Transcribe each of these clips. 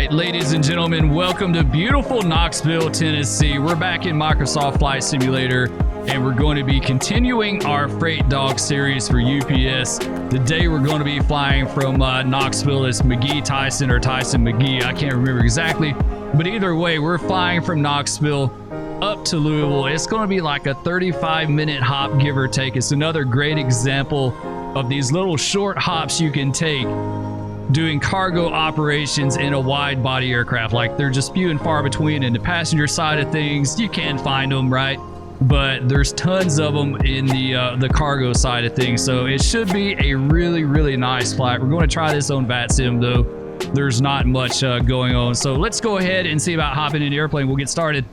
right, ladies and gentlemen, welcome to beautiful Knoxville, Tennessee. We're back in Microsoft Flight Simulator, and we're going to be continuing our Freight Dog series for UPS. Today, we're going to be flying from Knoxville. It's McGee Tyson or Tyson McGee. I can't remember exactly, but either way, we're flying from Knoxville up to Louisville. It's going to be like a 35-minute hop, give or take. It's another great example of these little short hops you can take doing cargo operations in a wide body aircraft. Like, they're just few and far between. In the passenger side of things, you can find them, right? But there's tons of them in the cargo side of things. So it should be a really, really nice flight. We're going to try this on VATSIM though. There's not much going on. So let's go ahead and see about hopping in the airplane. We'll get started.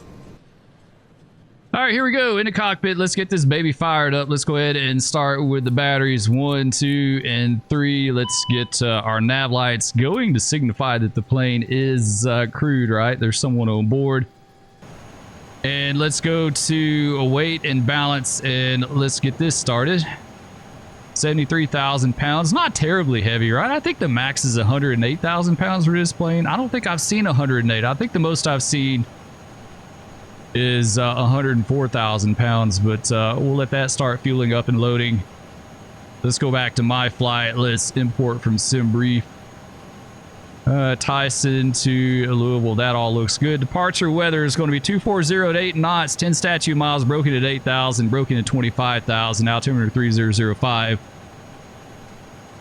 All right, here we go in the cockpit. Let's get this baby fired up. Let's go ahead and start with the batteries 1, 2, and 3. Let's get our nav lights going to signify that the plane is crewed, right? There's someone on board. And let's go to weight and balance, and let's get this started. 73,000 pounds, not terribly heavy, right? I think the max is 108,000 pounds for this plane. I don't think I've seen 108. I think the most I've seen is 104,000 pounds, but we'll let that start fueling up and loading. Let's go back to my flight. Let's import from SimBrief. Tyson to Louisville. That all looks good. Departure weather is going to be 240 at 8 knots, 10 statute miles, broken at 8,000, broken at 25,000, altimeter 3005.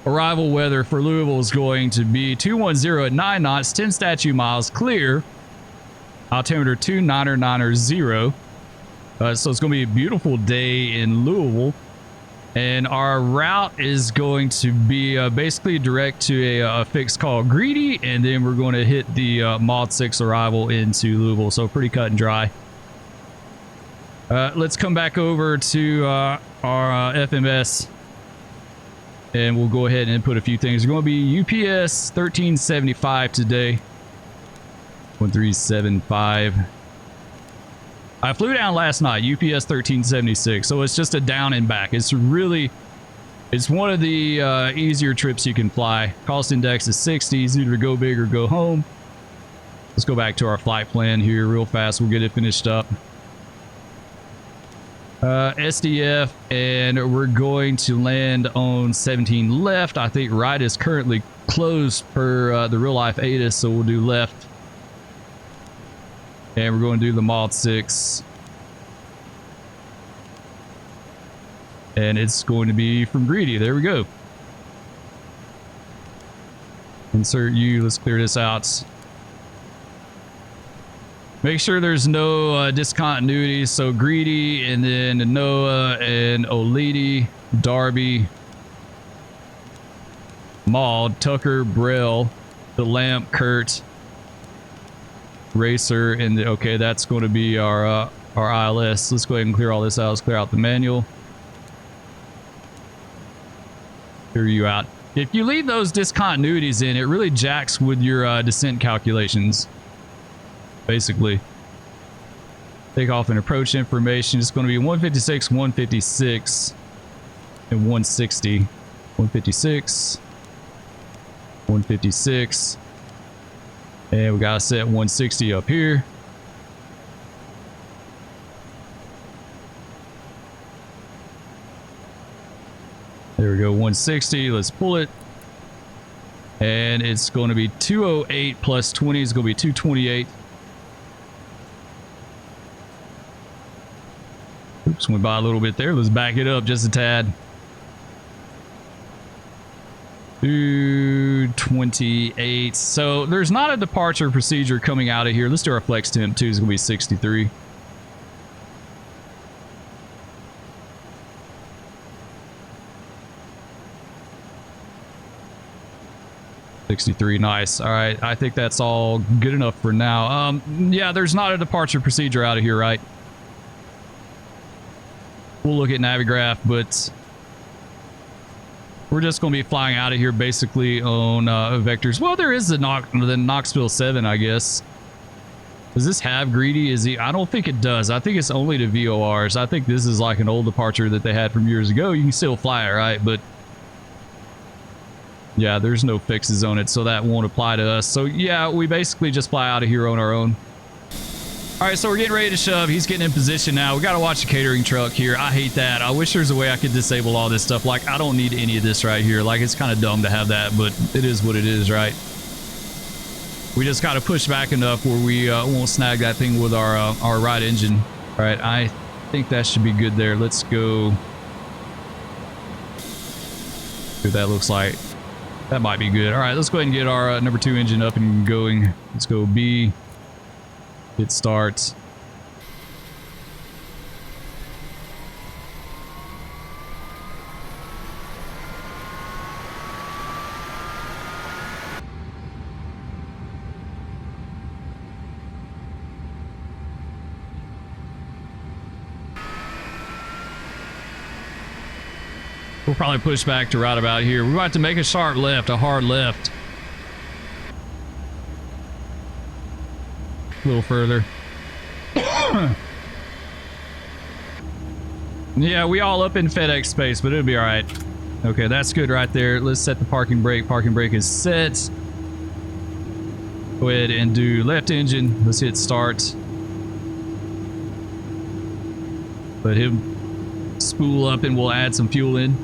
Arrival weather for Louisville is going to be 210 at 9 knots, 10 statute miles, clear, altimeter 2990. So it's going to be a beautiful day in Louisville. And our route is going to be basically direct to a fix called Greedy. And then we're going to hit the Mod 6 arrival into Louisville. So pretty cut and dry. Let's come back over to our FMS. And we'll go ahead and input a few things. It's going to be UPS 1375 today. 1375. I flew down last night, UPS 1376, so it's just a down and back. It's one of the easier trips you can fly. Cost index is 60, it's either go big or go home. Let's go back to our flight plan here real fast. We'll get it finished up. SDF, and we're going to land on 17 left. I think right is currently closed per the real life ATIS, so we'll do left. And we're going to do the Mod 6. And it's going to be from Greedy. There we go. Insert U. Let's clear this out. Make sure there's no discontinuity. So Greedy, and then Noah and Olidi, Darby, Maud, Tucker, Brell, the Lamp, Kurt, Racer, and okay, that's going to be our ILS. Let's go ahead and clear all this out. Let's clear out the manual. Clear you out. If you leave those discontinuities in, it really jacks with your descent calculations. Basically, takeoff and approach information. It's going to be 156, 156, and 160. 156, 156. And we got to set 160 up here. There we go, 160. Let's pull it. And it's going to be 208 plus 20 is going to be 228. Oops, went by a little bit there. Let's back it up just a tad. 228. So there's not a departure procedure coming out of here. Let's do our flex temp too. It's gonna be 63. Nice. All right, I think that's all good enough for now. Yeah, there's not a departure procedure out of here, right? We'll look at Navigraph, but we're just going to be flying out of here basically on vectors. Well, there is the Knoxville 7, I guess. Does this have Greedy? I don't think it does. I think it's only the VORs. I think this is like an old departure that they had from years ago. You can still fly it, right? But Yeah, there's no fixes on it, so that won't apply to us. So yeah, we basically just fly out of here on our own. All right, so we're getting ready to shove. He's getting in position now. We got to watch the catering truck here. I hate that. I wish there's a way I could disable all this stuff. Like, I don't need any of this right here. Like, it's kind of dumb to have that, but it is what it is, right? We just got to push back enough where we won't snag that thing with our right engine. All right, I think that should be good there. Let's go. See what that looks like. That might be good. All right, let's go ahead and get our number 2 engine up and going. Let's go B. Hit start. We'll probably push back to right about here. We're about to make a sharp left, a hard left. A little further. Yeah, we all up in FedEx space, but it'll be all right. Okay, that's good right there. Let's set the parking brake. Parking brake is set. Go ahead and do left engine. Let's hit start. Let him spool up and we'll add some fuel in.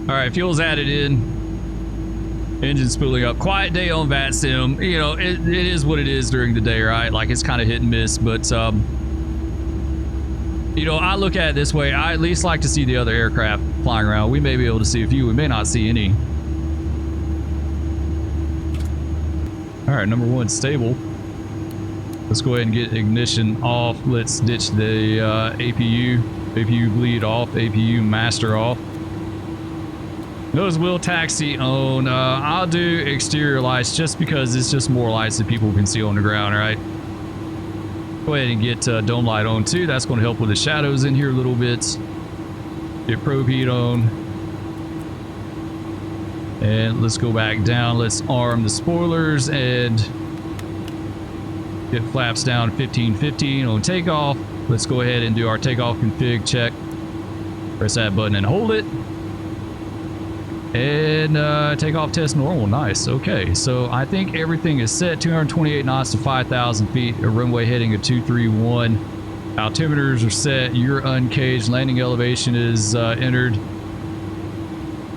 All right, fuel's added in. Engine spooling up. Quiet day on VATSIM. You know, it is what it is during the day, right? Like, it's kind of hit and miss, but you know, I look at it this way. I at least like to see the other aircraft flying around. We may be able to see a few. We may not see any. All right, number 1 stable. Let's go ahead and get ignition off. Let's ditch the APU bleed off, APU master off. Those will taxi on. I'll do exterior lights just because it's just more lights that people can see on the ground, all right? Go ahead and get dome light on too. That's going to help with the shadows in here a little bit. Get probe heat on. And let's go back down. Let's arm the spoilers and get flaps down 1515 on takeoff. Let's go ahead and do our takeoff config check. Press that button and hold it. And takeoff test normal. Nice. Okay, so I think everything is set. 228 knots to 5,000 feet. A runway heading of 231. Altimeters are set. You're uncaged. Landing elevation is entered.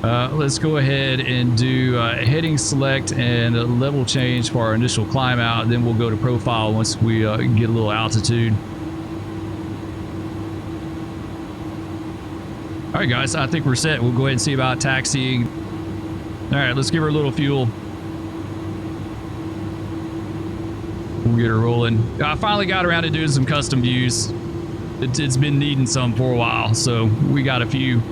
Let's go ahead and do heading select and a level change for our initial climb out. Then we'll go to profile once we get a little altitude. All right, guys, I think we're set. We'll go ahead and see about taxiing. All right, let's give her a little fuel. We'll get her rolling. I finally got around to doing some custom views. It's been needing some for a while, so we got a few.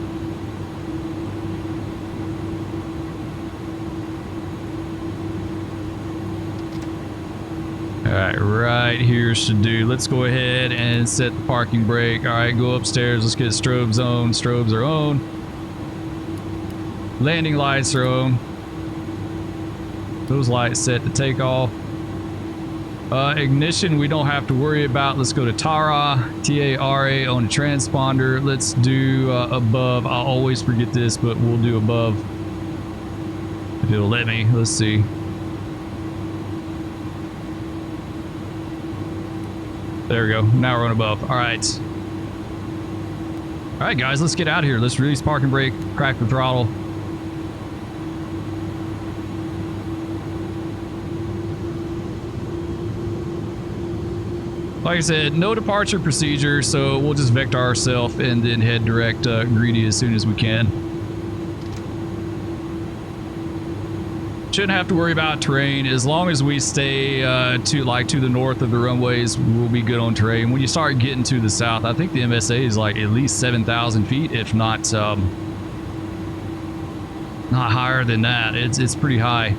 All right, right here should do. Let's go ahead and set the parking brake. All right, go upstairs. Let's get strobes on. Strobes are on. Landing lights are on. Those lights set to take off. Ignition, we don't have to worry about. Let's go to TARA, T-A-R-A on the transponder. Let's do above. I'll always forget this, but we'll do above. If it'll let me. Let's see. There we go. Now we're on above. All right. All right, guys, let's get out of here. Let's release parking brake, crack the throttle. Like I said, no departure procedure, so we'll just vector ourselves and then head direct greedy as soon as we can. Shouldn't have to worry about terrain. As long as we stay to the north of the runways, we'll be good on terrain. When you start getting to the south, I think the MSA is like at least 7,000 feet, if not higher than that. It's pretty high.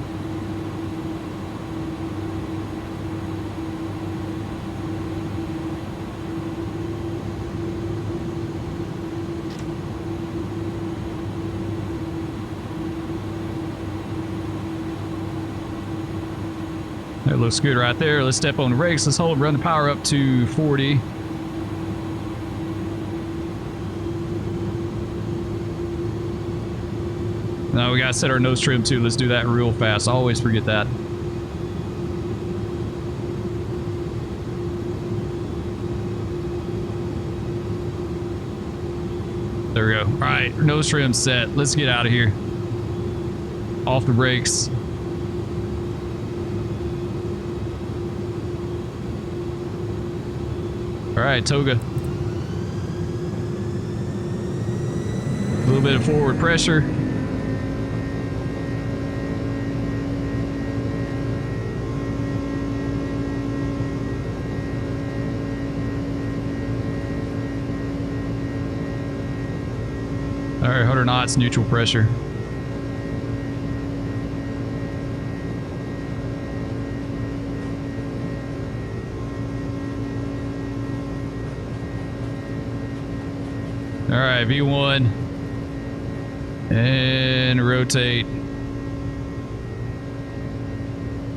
That looks good right there. Let's step on the brakes. Let's hold, run the power up to 40. Now we gotta set our nose trim too. Let's do that real fast. I always forget that. There we go. All right, nose trim set. Let's get out of here. Off the brakes. All right, toga. A little bit of forward pressure. All right, 100 knots, neutral pressure. All right, V1. And rotate.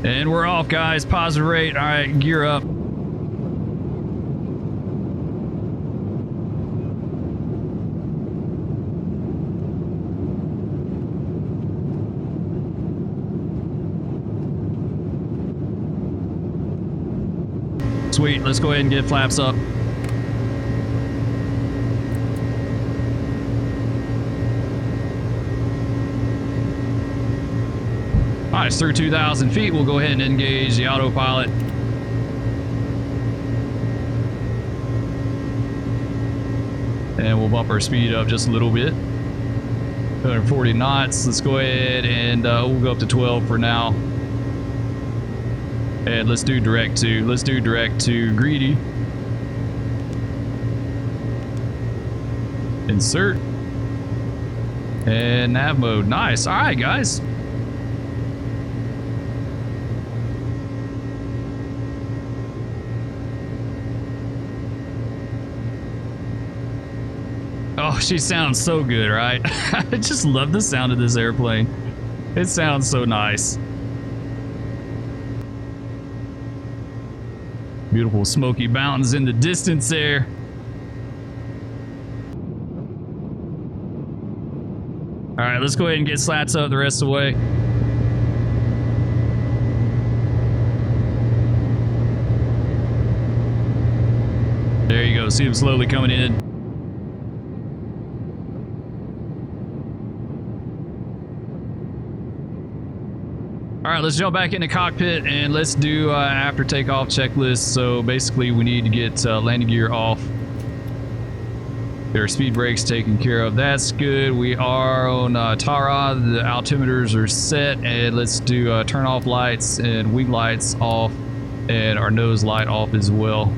And we're off, guys. Positive rate. All right, gear up. Sweet, let's go ahead and get flaps up. All right, it's through 2,000 feet. We'll go ahead and engage the autopilot. And we'll bump our speed up just a little bit. 240 knots. Let's go ahead and we'll go up to 12 for now. And let's do direct to greedy. Insert. And nav mode. Nice. All right, guys. Oh, she sounds so good, right? I just love the sound of this airplane. It sounds so nice. Beautiful Smoky Mountains in the distance there. All right, let's go ahead and get slats up the rest of the way. There you go. See them slowly coming in. All right, let's jump back into cockpit and let's do after takeoff checklist. So basically we need to get landing gear off. There are speed brakes taken care of. That's good. We are on Tara. The altimeters are set, and let's do turn off lights and wing lights off and our nose light off as well.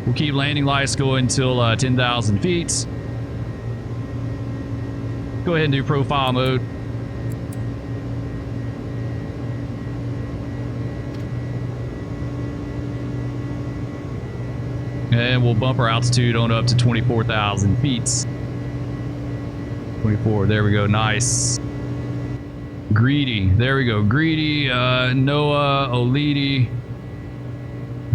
We'll keep landing lights going until 10,000 feet. Go ahead and do profile mode. And we'll bump our altitude on up to 24,000 feet. 24, there we go, nice. Greedy, there we go, Greedy, Noah, Olidi,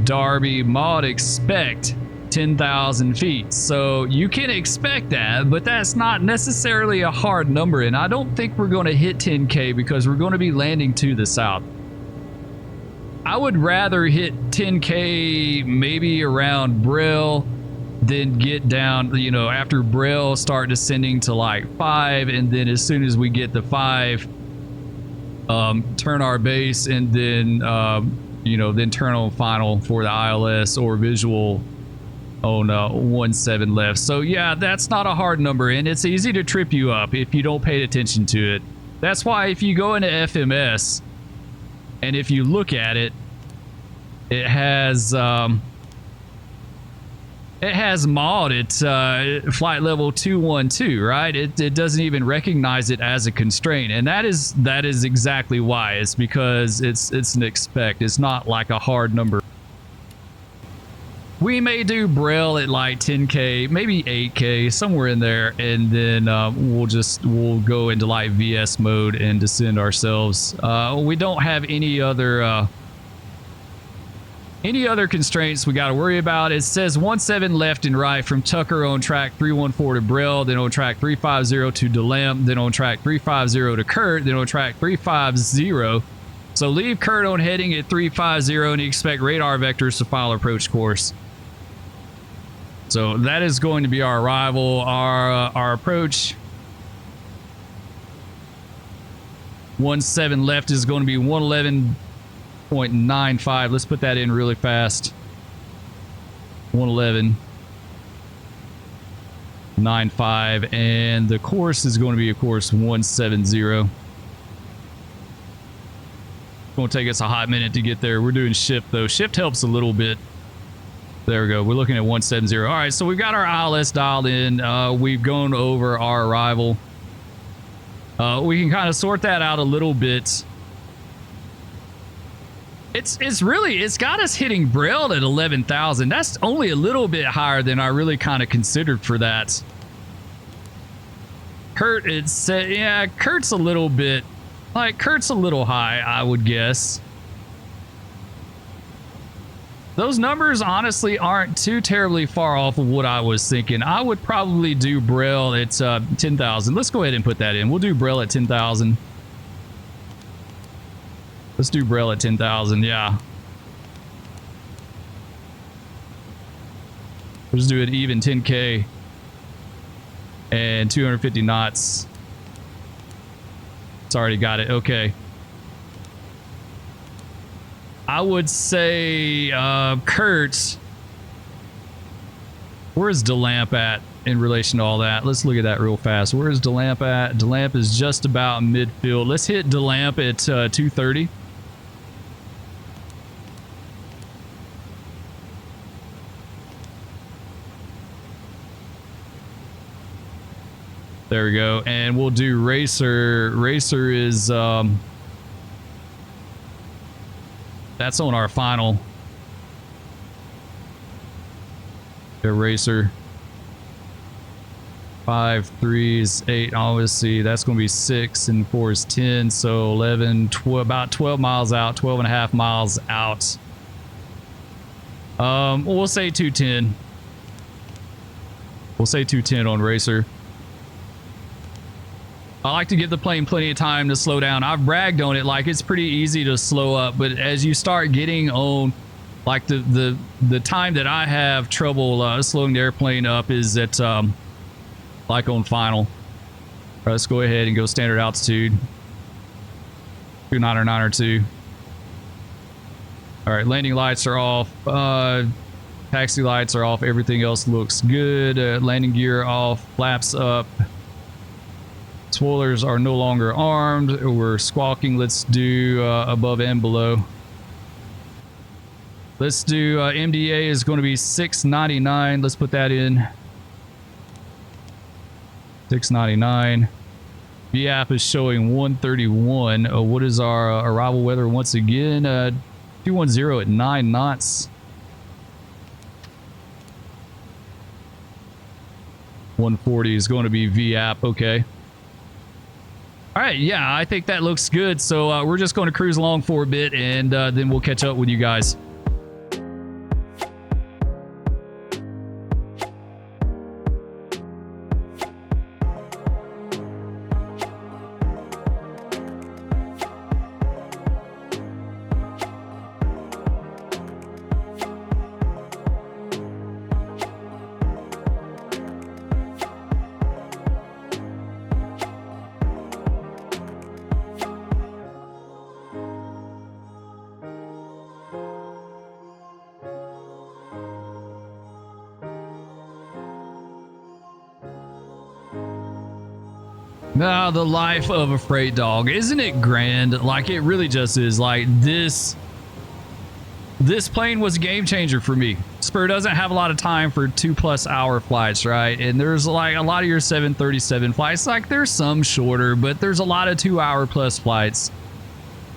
Darby, Maud expect 10,000 feet. So you can expect that, but that's not necessarily a hard number. And I don't think we're going to hit 10K because we're going to be landing to the south. I would rather hit 10K maybe around Brill, then get down, you know, after Brill, start descending to like 5, and then as soon as we get to 5, turn our base, and then, you know, then turn on final for the ILS or visual on 17 left. So yeah, that's not a hard number, and it's easy to trip you up if you don't pay attention to it. That's why if you go into FMS, and if you look at it, it has mod at flight level 212, right? It doesn't even recognize it as a constraint, and that is exactly why. It's because it's an expect. It's not like a hard number. We may do Braille at like 10K, maybe 8K, somewhere in there, and then we'll go into like VS mode and descend ourselves. We don't have any other Any other constraints we got to worry about? It says 17 left and right from Tucker on track 314 to Brell, then on track 350 to DeLamp, then on track 350 to Kurt, then on track 350. So leave Kurt on heading at 350 and you expect radar vectors to follow approach course. So that is going to be our arrival. Our approach 17 left is going to be 111.95. Let's put that in really fast. 111.95, and the course is going to be, of course, 170. It's going to take us a hot minute to get there. We're doing shift though. Shift helps a little bit. There we go. We're looking at 170. All right, so we've got our ILS dialed in. We've gone over our arrival. We can kind of sort that out a little bit. It's got us hitting Brell at 11,000. That's only a little bit higher than I really kind of considered for that. Kurt, yeah, Kurt's a little bit, like, Kurt's a little high, I would guess. Those numbers honestly aren't too terribly far off of what I was thinking. I would probably do Brell at 10,000. Let's go ahead and put that in. We'll do Brell at 10,000. Let's do Brell at 10,000, yeah. Let's do it even 10K and 250 knots. It's already got it, okay. I would say Kurt, where's DeLamp at in relation to all that? Let's look at that real fast. Where's DeLamp at? DeLamp is just about midfield. Let's hit DeLamp at 230. There we go. And we'll do Racer. Racer is that's on our final. Racer. 5, 3 is 8. Obviously, that's going to be 6, and 4 is 10. So 11, 12, about 12 miles out, 12 and a half miles out. We'll say 210. We'll say 210 on Racer. I like to give the plane plenty of time to slow down. I've bragged on it like it's pretty easy to slow up, but as you start getting on, like the time that I have trouble slowing the airplane up is at like on final. All right, let's go ahead and go standard altitude. 299 All right, landing lights are off. Taxi lights are off. Everything else looks good. Landing gear off. Flaps up. Spoilers are no longer armed. We're squawking. Let's do above and below. Let's do MDA is going to be 699. Let's put that in. 699. VAP is showing 131. What is our arrival weather once again? 210 at 9 knots. 140 is going to be VAP. Okay. All right, yeah, I think that looks good. So we're just going to cruise along for a bit, and then we'll catch up with you guys. Now, the life of a freight dog, isn't it grand? Like, it really just is. Like, this plane was a game changer for me. Spur doesn't have a lot of time for 2+ hour flights, right? And there's like a lot of your 737 flights, like there's some shorter, but there's a lot of 2 hour plus flights.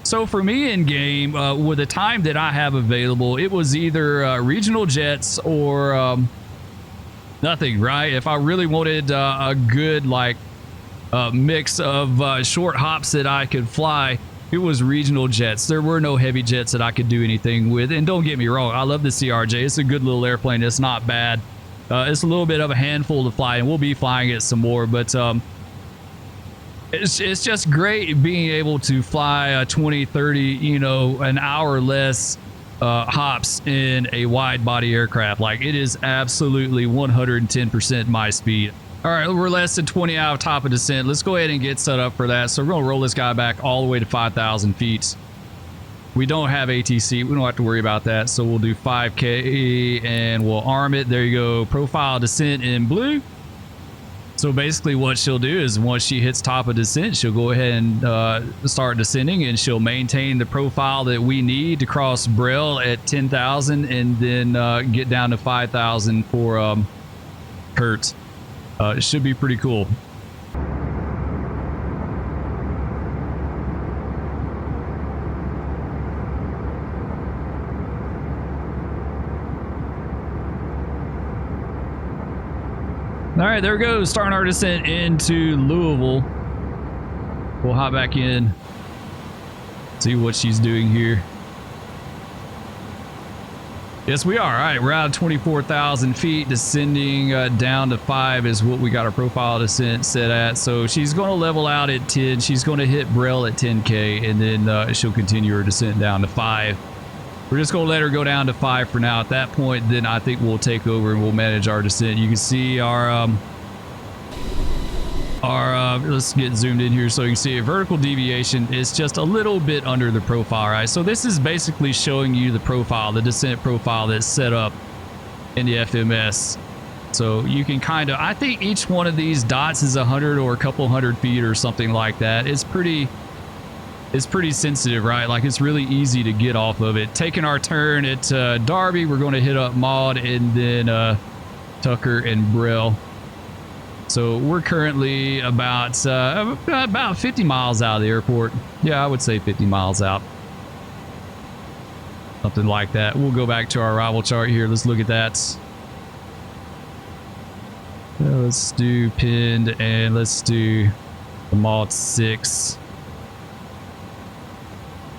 So for me in game, with the time that I have available, it was either regional jets or nothing, right? If I really wanted a good like mix of short hops that I could fly, It was regional jets. There were no heavy jets that I could do anything with. And don't get me wrong, I love the CRJ. It's a good little airplane. It's not bad. It's a little bit of a handful to fly, and we'll be flying it some more. But it's just great being able to fly a 20, 30, you know, an hour less hops in a wide body aircraft. Like, it is absolutely 110% my speed. All right, we're less than 20 out of top of descent. Let's go ahead and get set up for that. So we're going to roll this guy back all the way to 5,000 feet. We don't have ATC. We don't have to worry about that. So we'll do 5K and we'll arm it. There you go. Profile descent in blue. So basically what she'll do is once she hits top of descent, she'll go ahead and start descending, and she'll maintain the profile that we need to cross Brel at 10,000 and then get down to 5,000 for Kurt. It should be pretty cool. All right, there we go. Starting our descent into Louisville. We'll hop back in, see what she's doing here. Yes, we are. All right, we're out of 24,000 feet. Descending down to 5 is what we got our profile descent set at. So she's going to level out at 10. She's going to hit Brel at 10K, and then she'll continue her descent down to 5. We're just going to let her go down to 5 for now. At that point, then I think we'll take over and we'll manage our descent. You can see our let's get zoomed in here so you can see a vertical deviation is just a little bit under the profile, right? So this is basically showing you the profile, the descent profile that's set up in the FMS. So you can kind of, I think each one of these dots is 100 or a couple hundred feet or something like that. It's pretty sensitive, right? Like, it's really easy to get off of it. Taking our turn at Darby, we're going to hit up Maud and then Tucker and Brel. So we're currently about 50 miles out of the airport. Yeah, I would say 50 miles out. Something like that. We'll go back to our arrival chart here. Let's look at that. Let's do pinned and let's do the Maud 6.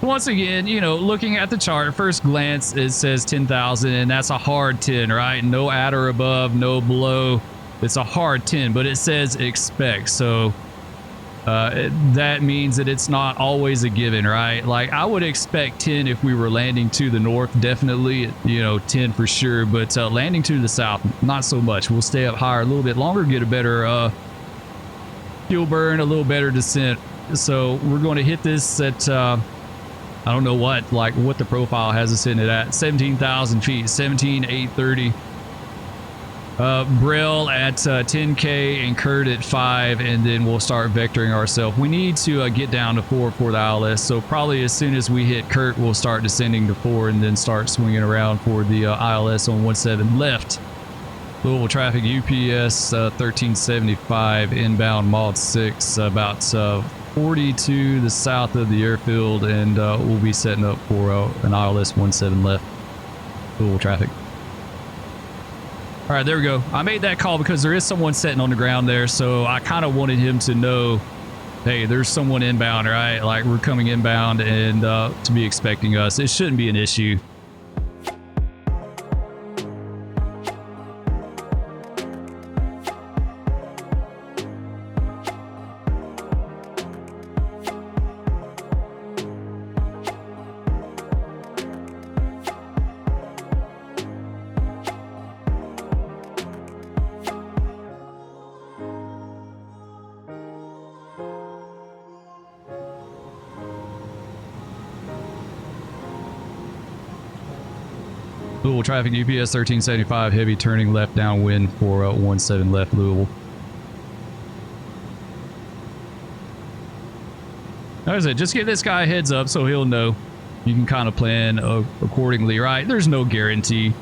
Once again, you know, looking at the chart, first glance, it says 10,000, and that's a hard 10, right? No at or above, no below. It's a hard 10, but it says expect. So that means that it's not always a given, right? Like, I would expect 10 if we were landing to the north, definitely, you know, 10 for sure. But landing to the south, not so much. We'll stay up higher a little bit longer, get a better fuel burn, a little better descent. So we're going to hit this at... I don't know what the profile has us in it at 17,000 feet, 17,830. Brel at 10K and Kurt at 5, and then we'll start vectoring ourselves. We need to get down to 4 for the ILS, so probably as soon as we hit Kurt, we'll start descending to 4 and then start swinging around for the ILS on 17 left. Louisville traffic UPS 1375 inbound Maud 6, about 40 to the south of the airfield, and we'll be setting up for an ILS 17 left. Louisville traffic. All right, there we go. I made that call because there is someone sitting on the ground there, so I kind of wanted him to know, hey, there's someone inbound, right? Like, we're coming inbound and to be expecting us. It shouldn't be an issue. Louisville traffic UPS 1375 heavy turning left downwind for 17 left Louisville. Like I said, just give this guy a heads up so he'll know. You can kind of plan accordingly, right? There's no guarantee.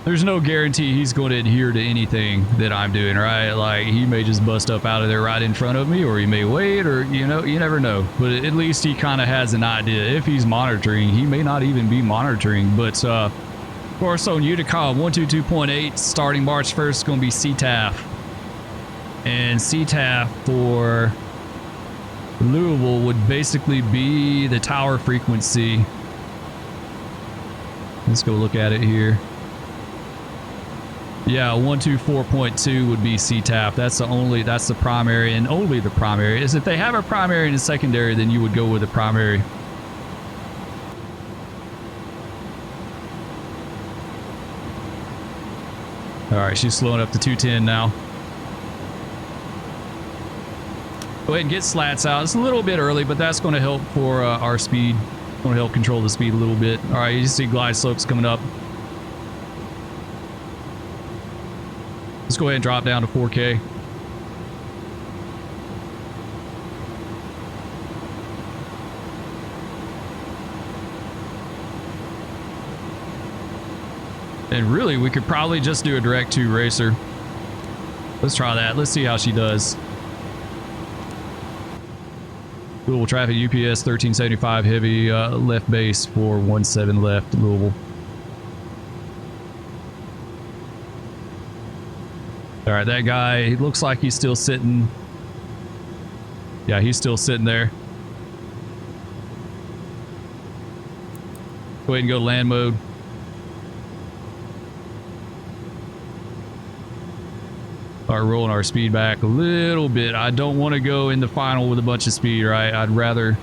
There's no guarantee he's going to adhere to anything that I'm doing, right? Like, he may just bust up out of there right in front of me, or he may wait, or, you know, you never know. But at least he kind of has an idea. If he's monitoring, he may not even be monitoring. But, of course, on Utica 122.8, starting March 1st, is going to be CTAF. And CTAF for Louisville would basically be the tower frequency. Let's go look at it here. Yeah, 124.2 would be CTAP. That's the primary and only the primary. Is if they have a primary and a secondary, then you would go with the primary. All right, she's slowing up to 210 now. Go ahead and get slats out. It's a little bit early, but that's going to help for our speed. Going to help control the speed a little bit. All right, you see glide slopes coming up. Let's go ahead and drop down to 4K. And really, we could probably just do a direct 2 racer. Let's try that. Let's see how she does. Louisville traffic, UPS 1375 heavy, left base for 17 left, Louisville. All right, that guy, he looks like he's still sitting. Yeah, he's still sitting there. Go ahead and go to land mode. Are rolling our speed back a little bit. I don't want to go in the final with a bunch of speed, right? I'd rather...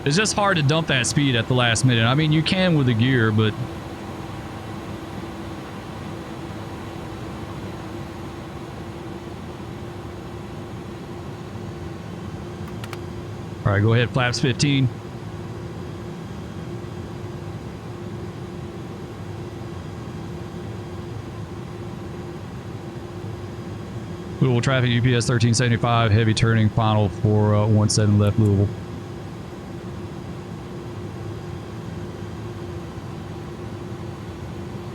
It's just hard to dump that speed at the last minute. I mean, you can with the gear, but... All right, go ahead, flaps 15. Louisville traffic, UPS 1375, heavy turning, final for 17 left, Louisville.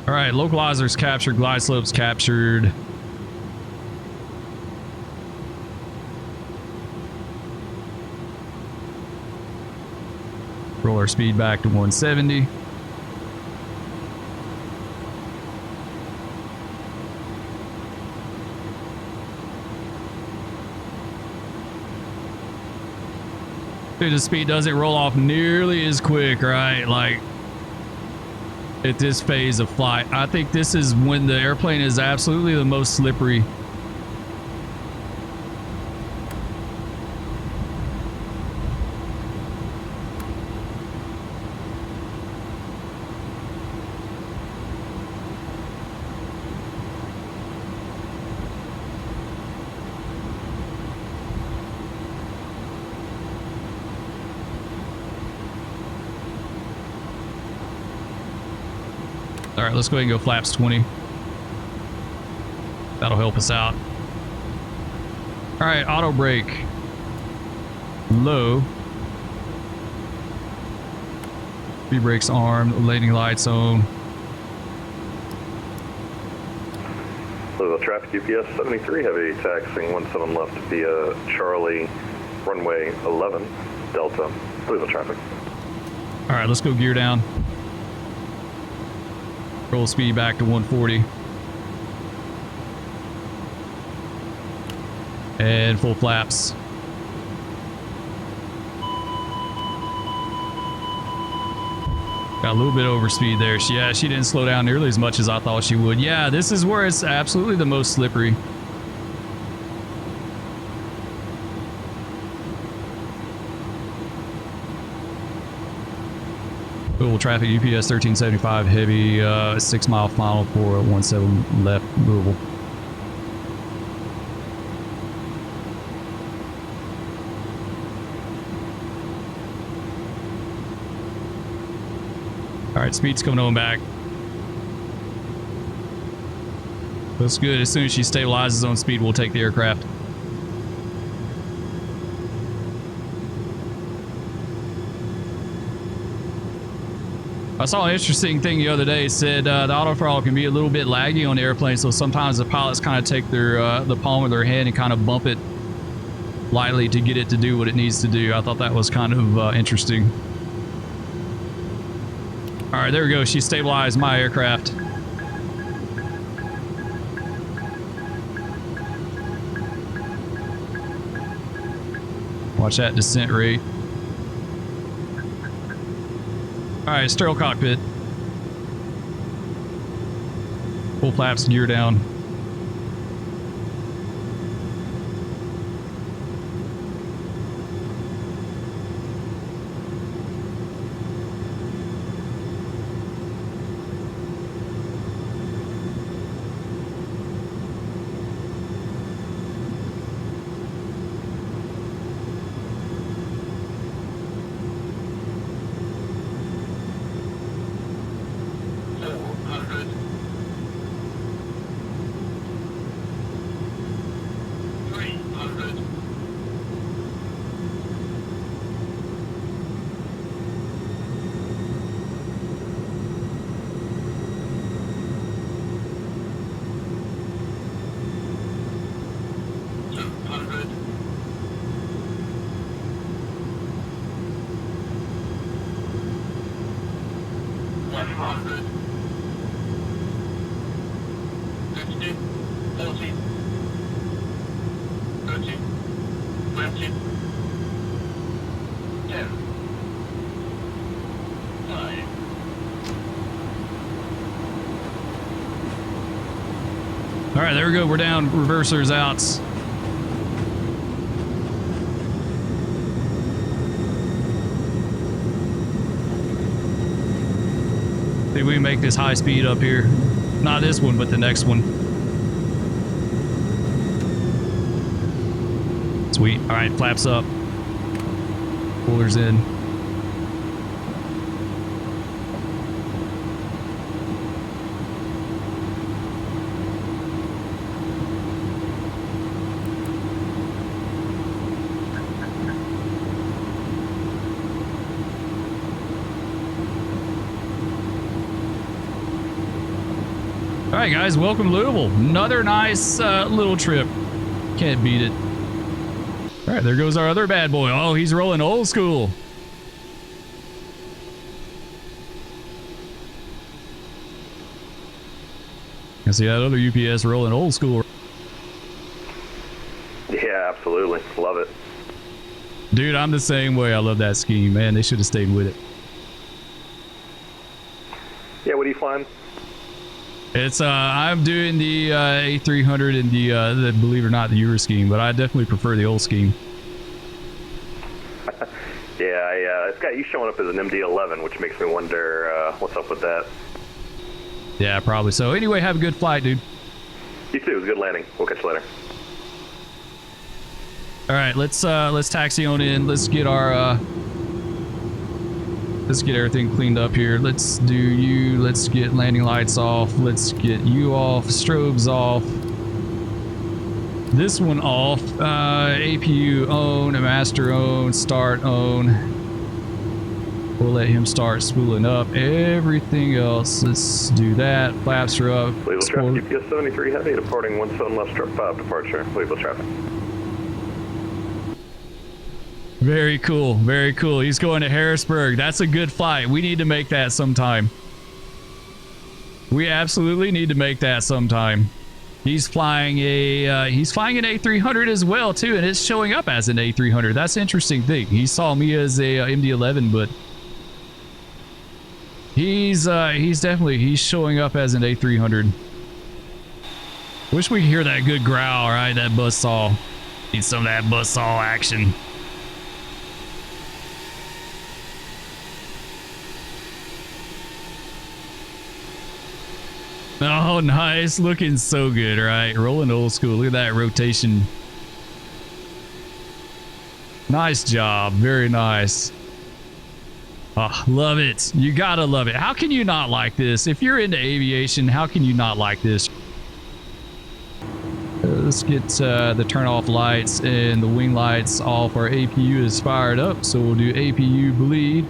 All right, localizers captured, glide slopes captured. Roll our speed back to 170. Dude, the speed doesn't roll off nearly as quick, right? Like at this phase of flight. I think this is when the airplane is absolutely the most slippery. All right, let's go ahead and go flaps 20. That'll help us out. All right, auto brake. Low. Speed brakes armed, landing lights on. Louisville traffic, UPS 73 heavy, taxiing 17 left via Charlie, runway 11, Delta, Louisville traffic. All right, let's go gear down. Roll speed back to 140. And full flaps. Got a little bit over speed there. She didn't slow down nearly as much as I thought she would. Yeah, this is where it's absolutely the most slippery. Louisville traffic, UPS 1375 heavy, 6 mile final for 17 left, Louisville. All right, speed's coming on back. That's good. As soon as she stabilizes on speed, we'll take the aircraft. I saw an interesting thing the other day. It said the autothrottle can be a little bit laggy on the airplane, so sometimes the pilots kind of take their the palm of their hand and kind of bump it lightly to get it to do what it needs to do. I thought that was kind of interesting. All right, there we go. She stabilized my aircraft. Watch that descent rate. All right, sterile cockpit. Full flaps, gear down. All right, there we go. We're down. Reversers out. Maybe we can make this high speed up here. Not this one, but the next one. Sweet. All right, flaps up. Pullers in. All right, guys, welcome to Louisville. Another nice little trip. Can't beat it. All right, there goes our other bad boy. Oh, he's rolling old school. I see that other UPS rolling old school. Yeah, absolutely. Love it. Dude, I'm the same way. I love that scheme, man. They should have stayed with it. Yeah, what are you flying? It's I'm doing the A300 and the believe it or not, the Euro scheme, but I definitely prefer the old scheme. Yeah, it's got you showing up as an MD-11, which makes me wonder what's up with that. Yeah, probably so. Anyway, have a good flight, dude. You too. It was a good landing. We'll catch you later. All right, let's taxi on in. Let's get our let's get everything cleaned up here. Let's do you. Let's get landing lights off. Let's get you off. Strobes off. This one off. APU on. Master on. Start on. We'll let him start spooling up. Everything else, let's do that. Flaps are up. Louisville traffic, UPS 73 heavy, departing 17 left, strip 5 departure. Louisville traffic. Very cool, very cool. He's going to Harrisburg. That's a good flight. We need to make that sometime. We absolutely need to make that sometime. He's flying an A300 as well too, and it's showing up as an A300. That's an interesting thing. He saw me as a MD-11, but he's showing up as an A300. Wish we could hear that good growl, right? That buzzsaw. Need some of that buzzsaw action. Oh, nice. Looking so good, right? Rolling old school. Look at that rotation. Nice job. Very nice. Oh, love it. You gotta love it. How can you not like this? If you're into aviation, how can you not like this? Let's get the turn off lights and the wing lights off. Our APU is fired up, so we'll do APU bleed.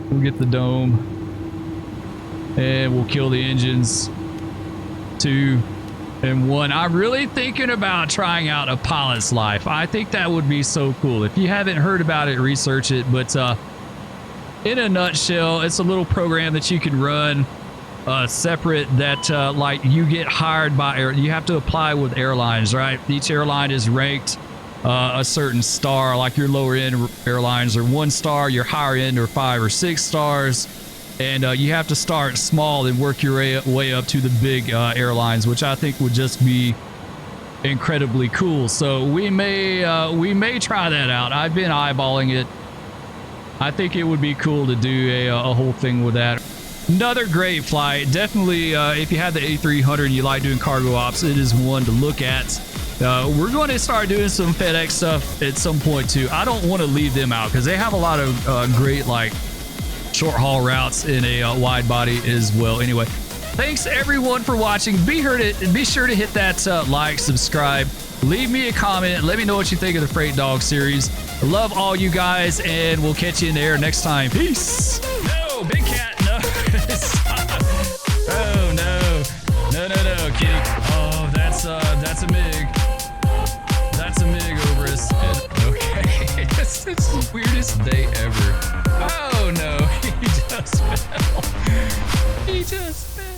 We'll get the dome. And we'll kill the engines. 2 and 1. I'm really thinking about trying out a pilot's life. I think that would be so cool. If you haven't heard about it, research it. But in a nutshell, it's a little program that you can run separate that like you get hired by, you have to apply with airlines, right? Each airline is ranked a certain star, like your lower end airlines are 1 star, your higher end are 5 or 6 stars. And you have to start small and work your way up to the big airlines, which I think would just be incredibly cool. So we may try that out. I've been eyeballing it. I think it would be cool to do a whole thing with that. Another great flight. Definitely, if you have the A300 and you like doing cargo ops, it is one to look at. We're going to start doing some FedEx stuff at some point too. I don't want to leave them out because they have a lot of great like short haul routes in a wide body as well. Anyway, thanks everyone for watching. Be sure to hit that like, subscribe, leave me a comment, let me know what you think of the Freight Dog series. I love all you guys, and we'll catch you in the air next time. Peace. No, big cat, no. Oh no, kitty. Oh, that's a MiG. That's a MiG over his head. Okay, it's the weirdest day ever. Oh no, he just fell. He just fell.